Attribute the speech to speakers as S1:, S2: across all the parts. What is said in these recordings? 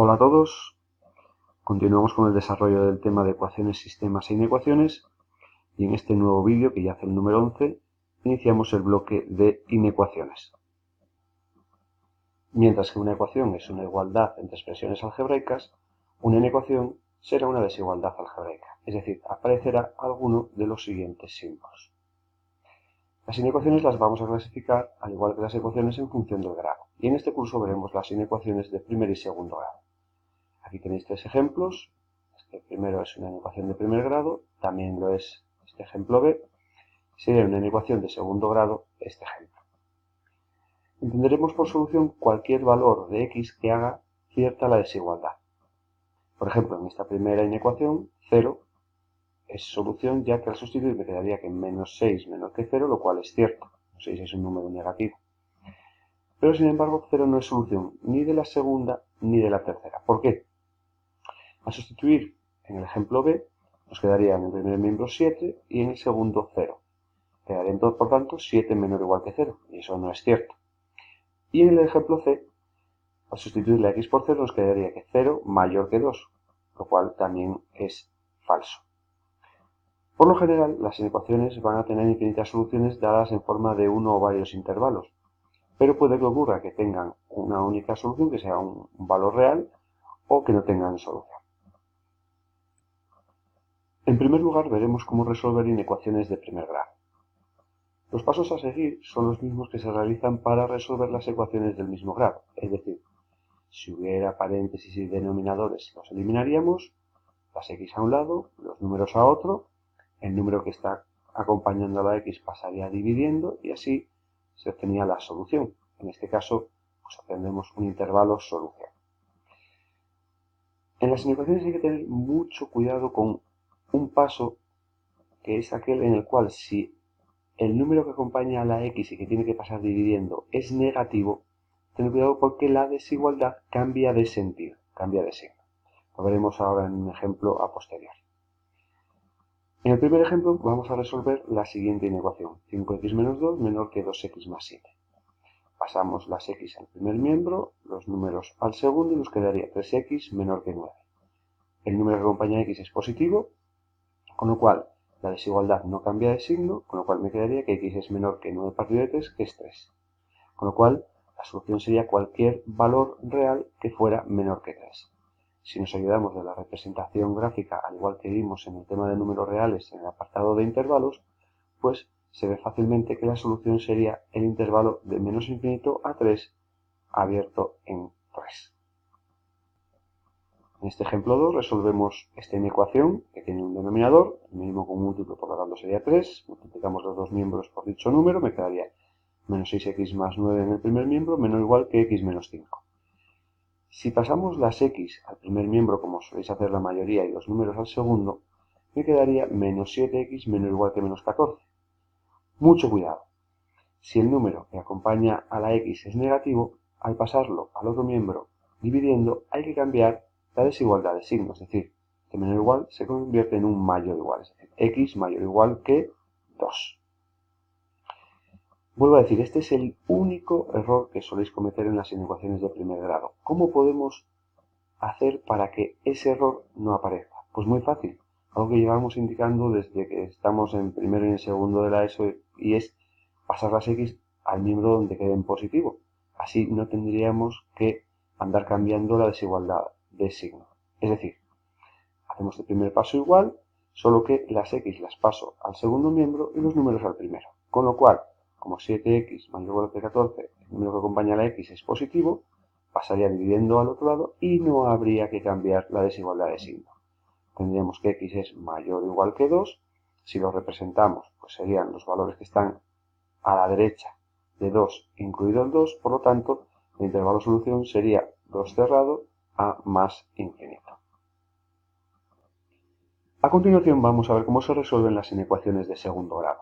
S1: Hola a todos, continuamos con el desarrollo del tema de ecuaciones, sistemas e inecuaciones y en este nuevo vídeo, que ya hace el número 11, iniciamos el bloque de inecuaciones. Mientras que una ecuación es una igualdad entre expresiones algebraicas, una inecuación será una desigualdad algebraica, es decir, aparecerá alguno de los siguientes símbolos. Las inecuaciones las vamos a clasificar, al igual que las ecuaciones, en función del grado, y en este curso veremos las inecuaciones de primer y segundo grado. Aquí tenéis tres ejemplos. Este primero es una inecuación de primer grado, también lo es este ejemplo B. Sería una inecuación de segundo grado este ejemplo. Entenderemos por solución cualquier valor de x que haga cierta la desigualdad. Por ejemplo, en esta primera inecuación, 0 es solución, ya que al sustituir me quedaría que menos 6 menor que 0, lo cual es cierto. 6 es un número negativo. Pero sin embargo, 0 no es solución ni de la segunda ni de la tercera. ¿Por qué? Al sustituir en el ejemplo B, nos quedaría en el primer miembro 7 y en el segundo 0. Quedaría entonces, por tanto, 7 menor o igual que 0, y eso no es cierto. Y en el ejemplo C, al sustituir la x por 0, nos quedaría que 0 mayor que 2, lo cual también es falso. Por lo general, las inecuaciones van a tener infinitas soluciones dadas en forma de uno o varios intervalos, pero puede que ocurra que tengan una única solución, que sea un valor real, o que no tengan solución. En primer lugar, veremos cómo resolver inecuaciones de primer grado. Los pasos a seguir son los mismos que se realizan para resolver las ecuaciones del mismo grado, es decir, si hubiera paréntesis y denominadores los eliminaríamos, las x a un lado, los números a otro, el número que está acompañando a la x pasaría dividiendo y así se obtenía la solución. En este caso, pues obtendremos un intervalo solución. En las inecuaciones hay que tener mucho cuidado con un paso, que es aquel en el cual si el número que acompaña a la x y que tiene que pasar dividiendo es negativo, ten cuidado porque la desigualdad cambia de sentido, cambia de signo. Lo veremos ahora en un ejemplo a posteriori. En el primer ejemplo vamos a resolver la siguiente inecuación: 5x menos 2 menor que 2x más 7. Pasamos las x al primer miembro, los números al segundo y nos quedaría 3x menor que 9. El número que acompaña a x es positivo, con lo cual la desigualdad no cambia de signo, con lo cual me quedaría que x es menor que 9 partido de 3, que es 3. Con lo cual, la solución sería cualquier valor real que fuera menor que 3. Si nos ayudamos de la representación gráfica, al igual que vimos en el tema de números reales en el apartado de intervalos, pues se ve fácilmente que la solución sería el intervalo de menos infinito a 3 abierto en 3. En este ejemplo 2 resolvemos esta inecuación que tiene un denominador, el mínimo común múltiplo, por lo tanto sería 3, multiplicamos los dos miembros por dicho número, me quedaría menos 6x más 9 en el primer miembro, menor o igual que x menos 5. Si pasamos las x al primer miembro, como soléis hacer la mayoría, y los números al segundo, me quedaría menos 7x menor o igual que menos 14. Mucho cuidado. Si el número que acompaña a la x es negativo, al pasarlo al otro miembro dividiendo, hay que cambiar la desigualdad de signo, es decir, que menor o igual se convierte en un mayor o igual, es decir, x mayor o igual que 2. Vuelvo a decir, este es el único error que soléis cometer en las inecuaciones de primer grado. ¿Cómo podemos hacer para que ese error no aparezca? Pues muy fácil, algo que llevamos indicando desde que estamos en primero y en segundo de la ESO, y es pasar las x al miembro donde quede en positivo. Así no tendríamos que andar cambiando la desigualdad de signo. Es decir, hacemos el primer paso igual, solo que las x las paso al segundo miembro y los números al primero. Con lo cual, como 7x mayor o igual que 14, el número que acompaña a la x es positivo, pasaría dividiendo al otro lado y no habría que cambiar la desigualdad de signo. Tendríamos que x es mayor o igual que 2. Si lo representamos, pues serían los valores que están a la derecha de 2, incluido el 2, por lo tanto, el intervalo solución sería 2 cerrado a más infinito. A continuación vamos a ver cómo se resuelven las inecuaciones de segundo grado.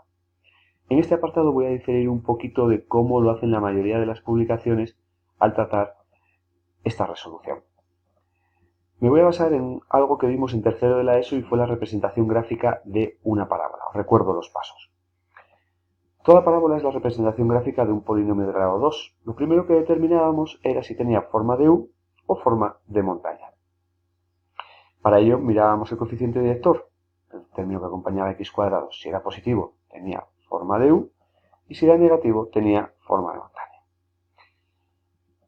S1: En este apartado voy a diferir un poquito de cómo lo hacen la mayoría de las publicaciones al tratar esta resolución. Me voy a basar en algo que vimos en tercero de la ESO y fue la representación gráfica de una parábola. Os recuerdo los pasos. Toda parábola es la representación gráfica de un polinomio de grado 2. Lo primero que determinábamos era si tenía forma de U o forma de montaña. Para ello mirábamos el coeficiente director, el término que acompañaba x cuadrado. Si era positivo tenía forma de u y si era negativo tenía forma de montaña.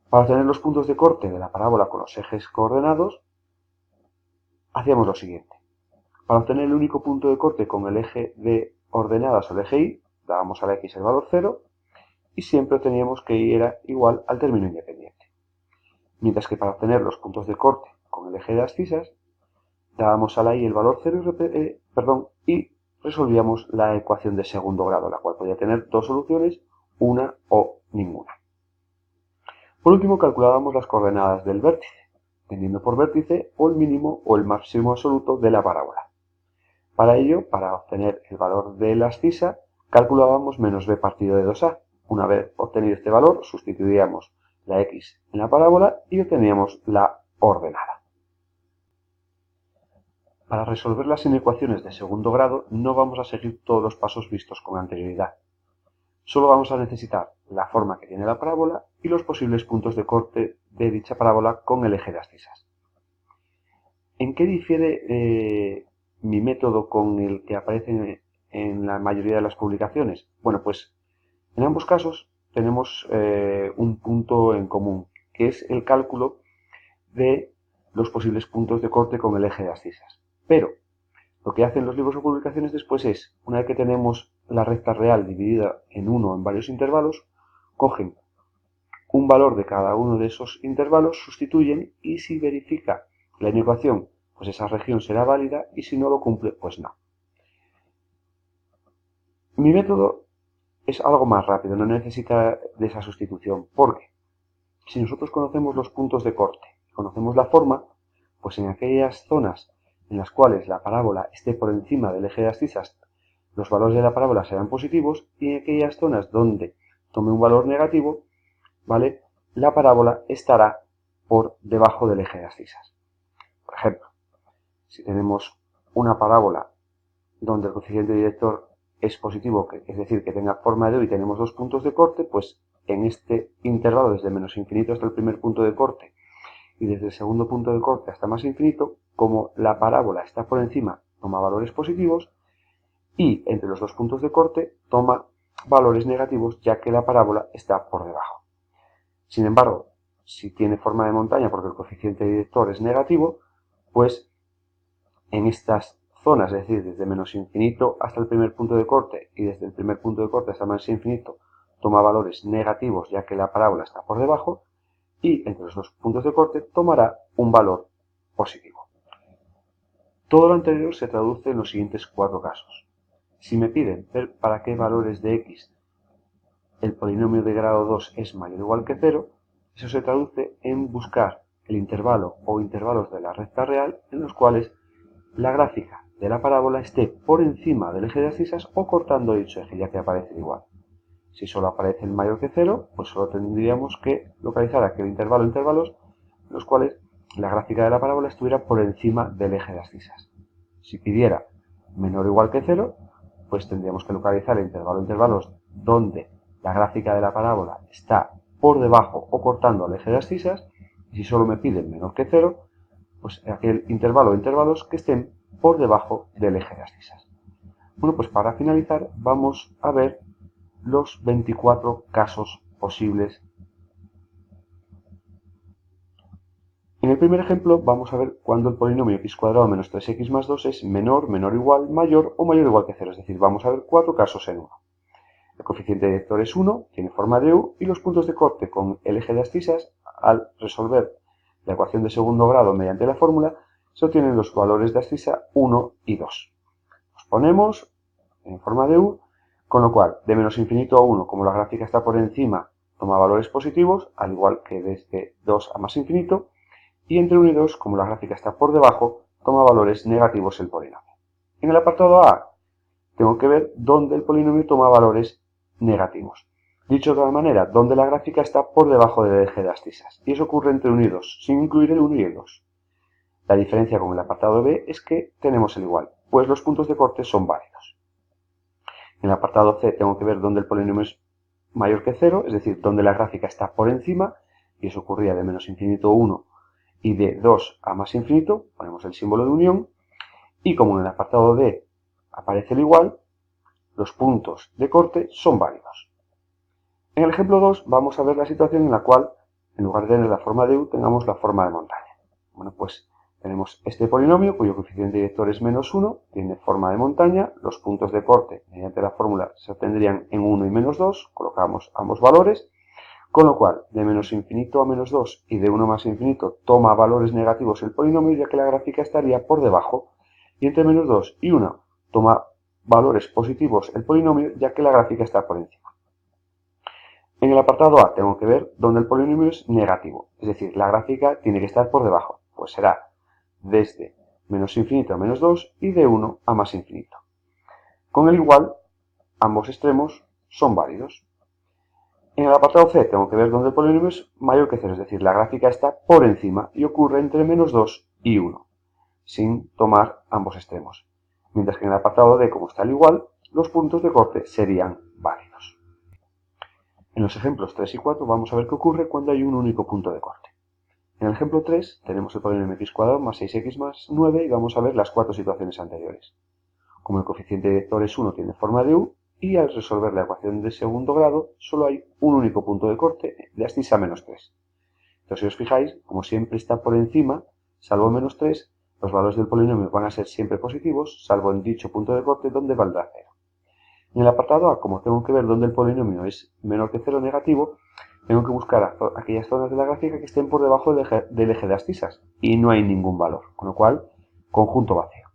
S1: Para obtener los puntos de corte de la parábola con los ejes coordenados, hacíamos lo siguiente. Para obtener el único punto de corte con el eje de ordenadas o el eje y, dábamos a la x el valor 0 y siempre obteníamos que y era igual al término independiente. Mientras que para obtener los puntos de corte con el eje de abscisas, dábamos a la y el valor 0 y resolvíamos la ecuación de segundo grado, la cual podía tener dos soluciones, una o ninguna. Por último, calculábamos las coordenadas del vértice, teniendo por vértice o el mínimo o el máximo absoluto de la parábola. Para ello, para obtener el valor de la abscisa, calculábamos menos b partido de 2a. Una vez obtenido este valor, sustituíamos la x en la parábola y obteníamos la ordenada. Para resolver las inecuaciones de segundo grado no vamos a seguir todos los pasos vistos con anterioridad. Solo vamos a necesitar la forma que tiene la parábola y los posibles puntos de corte de dicha parábola con el eje de abscisas. ¿En qué difiere mi método con el que aparece en la mayoría de las publicaciones? Bueno, pues en ambos casos tenemos un punto en común, que es el cálculo de los posibles puntos de corte con el eje de abscisas. Pero lo que hacen los libros o publicaciones después es, una vez que tenemos la recta real dividida en uno en varios intervalos, cogen un valor de cada uno de esos intervalos, sustituyen y si verifica la inecuación, pues esa región será válida y si no lo cumple, pues no. Mi método es algo más rápido, no necesita de esa sustitución, porque si nosotros conocemos los puntos de corte, conocemos la forma, pues en aquellas zonas en las cuales la parábola esté por encima del eje de abscisas, los valores de la parábola serán positivos y en aquellas zonas donde tome un valor negativo, ¿vale?, la parábola estará por debajo del eje de abscisas. Por ejemplo, si tenemos una parábola donde el coeficiente director es positivo, es decir, que tenga forma de U y tenemos dos puntos de corte, pues en este intervalo desde menos infinito hasta el primer punto de corte y desde el segundo punto de corte hasta más infinito, como la parábola está por encima, toma valores positivos y entre los dos puntos de corte toma valores negativos ya que la parábola está por debajo. Sin embargo, si tiene forma de montaña porque el coeficiente director es negativo, pues en estas zonas, es decir, desde menos infinito hasta el primer punto de corte y desde el primer punto de corte hasta más infinito, toma valores negativos ya que la parábola está por debajo y entre los dos puntos de corte tomará un valor positivo. Todo lo anterior se traduce en los siguientes cuatro casos. Si me piden ver para qué valores de x el polinomio de grado 2 es mayor o igual que 0, eso se traduce en buscar el intervalo o intervalos de la recta real en los cuales la gráfica de la parábola esté por encima del eje de abscisas o cortando dicho eje, ya que aparece igual. Si solo aparece el mayor que 0, pues solo tendríamos que localizar aquel intervalo o intervalos en los cuales la gráfica de la parábola estuviera por encima del eje de abscisas. Si pidiera menor o igual que 0, pues tendríamos que localizar el intervalo o intervalos donde la gráfica de la parábola está por debajo o cortando al eje de abscisas, y si solo me piden menor que 0, pues aquel intervalo o intervalos que estén por debajo del eje de abscisas. Bueno, pues para finalizar vamos a ver los 24 casos posibles. En el primer ejemplo vamos a ver cuando el polinomio x cuadrado menos 3x más 2 es menor, menor o igual, mayor o mayor o igual que 0. Es decir, vamos a ver cuatro casos en uno. El coeficiente director es 1, tiene forma de U y los puntos de corte con el eje de abscisas, al resolver la ecuación de segundo grado mediante la fórmula, se obtienen los valores de abscisa 1 y 2. Los ponemos en forma de U, con lo cual de menos infinito a 1, como la gráfica está por encima, toma valores positivos, al igual que desde 2 a más infinito, y entre 1 y 2, como la gráfica está por debajo, toma valores negativos el polinomio. En el apartado A, tengo que ver dónde el polinomio toma valores negativos. Dicho de otra manera, donde la gráfica está por debajo del eje de abscisas. Y eso ocurre entre 1 y 2, sin incluir el 1 y el 2. La diferencia con el apartado B es que tenemos el igual, pues los puntos de corte son válidos. En el apartado C tengo que ver dónde el polinomio es mayor que 0, es decir, donde la gráfica está por encima, y eso ocurría de menos infinito 1 y de 2 a más infinito, ponemos el símbolo de unión, y como en el apartado D aparece el igual, los puntos de corte son válidos. En el ejemplo 2 vamos a ver la situación en la cual, en lugar de tener la forma de U, tengamos la forma de montaña. Bueno, pues tenemos este polinomio cuyo coeficiente director es menos 1, tiene forma de montaña, los puntos de corte mediante la fórmula se obtendrían en 1 y menos 2, colocamos ambos valores, con lo cual de menos infinito a menos 2 y de 1 más infinito toma valores negativos el polinomio, ya que la gráfica estaría por debajo, y entre menos 2 y 1 toma valores positivos el polinomio, ya que la gráfica está por encima. En el apartado A tengo que ver dónde el polinomio es negativo, es decir, la gráfica tiene que estar por debajo, pues será desde menos infinito a menos 2 y de 1 a más infinito. Con el igual, ambos extremos son válidos. En el apartado C tengo que ver dónde el polinomio es mayor que 0, es decir, la gráfica está por encima y ocurre entre menos 2 y 1, sin tomar ambos extremos. Mientras que en el apartado D, como está el igual, los puntos de corte serían válidos. En los ejemplos 3 y 4 vamos a ver qué ocurre cuando hay un único punto de corte. En el ejemplo 3 tenemos el polinomio x² más 6x más 9 y vamos a ver las 4 situaciones anteriores. Como el coeficiente director es 1, tiene forma de U, y al resolver la ecuación de segundo grado solo hay un único punto de corte de abscisa menos 3. Entonces, si os fijáis, como siempre está por encima, salvo menos 3, los valores del polinomio van a ser siempre positivos, salvo en dicho punto de corte donde valdrá 0. En el apartado A, como tengo que ver dónde el polinomio es menor que 0 negativo, tengo que buscar aquellas zonas de la gráfica que estén por debajo del eje de abscisas, y no hay ningún valor, con lo cual, conjunto vacío.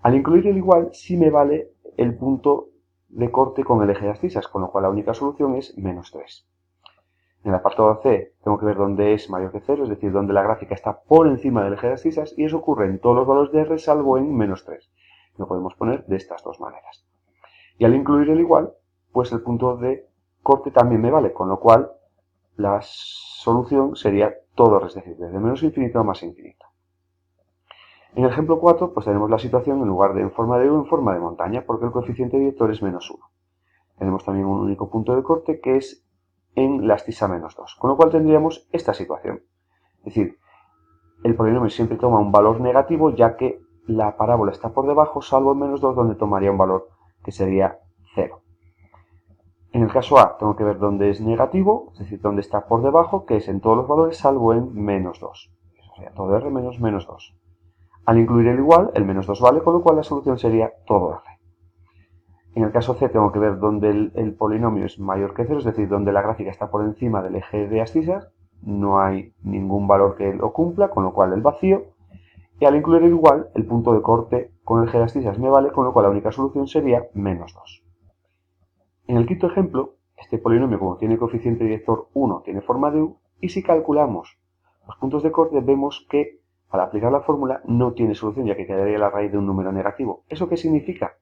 S1: Al incluir el igual, sí me vale el punto de corte con el eje de abscisas, con lo cual la única solución es menos 3. En el apartado C tengo que ver dónde es mayor que 0, es decir, dónde la gráfica está por encima del eje de abscisas, y eso ocurre en todos los valores de R salvo en menos 3. Lo podemos poner de estas dos maneras. Y al incluir el igual, pues el punto de corte también me vale, con lo cual la solución sería todo R, es decir, desde menos infinito a más infinito. En el ejemplo 4, pues tenemos la situación en lugar de en forma de U, en forma de montaña, porque el coeficiente director es menos 1. Tenemos también un único punto de corte que es en la abscisa menos 2, con lo cual tendríamos esta situación. Es decir, el polinomio siempre toma un valor negativo, ya que la parábola está por debajo, salvo en menos 2, donde tomaría un valor que sería 0. En el caso A, tengo que ver dónde es negativo, es decir, dónde está por debajo, que es en todos los valores, salvo en menos 2. Eso sería todo R menos menos 2. Al incluir el igual, el menos 2 vale, con lo cual la solución sería todo R. En el caso C tengo que ver dónde el polinomio es mayor que 0, es decir, donde la gráfica está por encima del eje de abscisas, no hay ningún valor que lo cumpla, con lo cual el vacío, y al incluir el igual, el punto de corte con el eje de abscisas me vale, con lo cual la única solución sería menos 2. En el quinto ejemplo, este polinomio, como tiene coeficiente director 1, tiene forma de U, y si calculamos los puntos de corte vemos que al aplicar la fórmula no tiene solución, ya que quedaría la raíz de un número negativo. ¿Eso qué significa?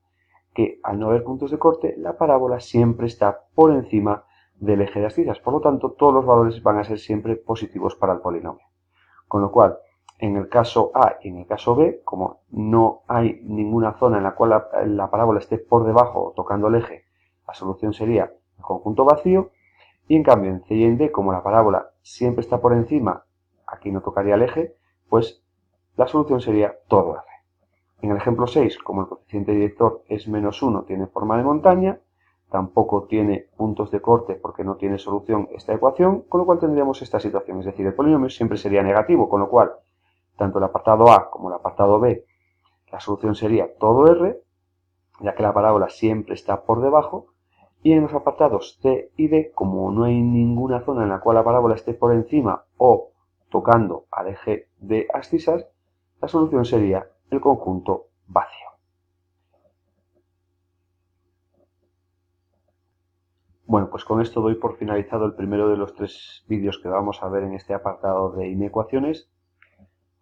S1: Que al no haber puntos de corte, la parábola siempre está por encima del eje de abscisas. Por lo tanto, todos los valores van a ser siempre positivos para el polinomio. Con lo cual, en el caso A y en el caso B, como no hay ninguna zona en la cual la parábola esté por debajo o tocando el eje, la solución sería el conjunto vacío. Y en cambio, en C y en D, como la parábola siempre está por encima, aquí no tocaría el eje, pues la solución sería todo R. En el ejemplo 6, como el coeficiente director es menos 1, tiene forma de montaña, tampoco tiene puntos de corte porque no tiene solución esta ecuación, con lo cual tendríamos esta situación, es decir, el polinomio siempre sería negativo, con lo cual tanto el apartado A como el apartado B, la solución sería todo R, ya que la parábola siempre está por debajo, y en los apartados C y D, como no hay ninguna zona en la cual la parábola esté por encima o tocando al eje de abscisas, la solución sería el conjunto vacío. Bueno, pues con esto doy por finalizado el primero de los 3 vídeos que vamos a ver en este apartado de inecuaciones.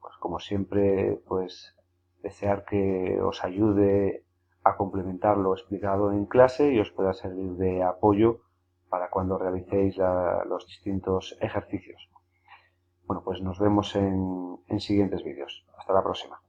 S1: Pues como siempre, pues desear que os ayude a complementar lo explicado en clase y os pueda servir de apoyo para cuando realicéis los distintos ejercicios. Bueno, pues nos vemos en siguientes vídeos. Hasta la próxima.